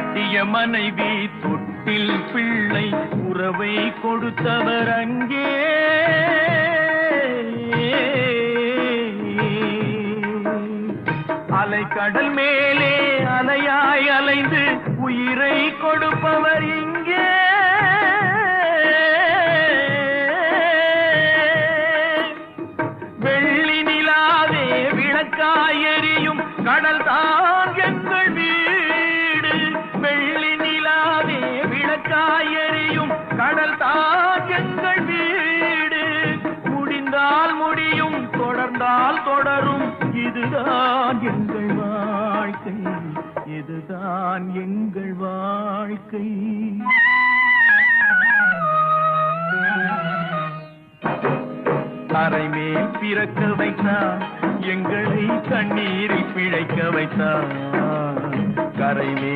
கட்டிய மனைவி தொட்டில் பிள்ளை உறவை கொடுத்தவர் அங்கே. அலைக்கடல் மேலே அலையாய் அலைந்து உயிரை கொடுப்பவர் இங்கே. வெள்ளி நிலாவே விளக்காய் எரியும் கடல் தான் எங்கள் வீடு. வெள்ளி நிலாவே விளக்காய் எரியும் கடல் தான் எங்கள் வீடு. முடிந்தால் முடியும், தொடர்ந்தால் தொடரும், இதுதான் எங்கள் வாழ்க்கை, இதுதான் எங்கள் வாழ்க்கை. அரைமேல் பிறக்க வைத்தார், எங்களை கண்ணீரில் பிழைக்க வைத்தார். கரைமே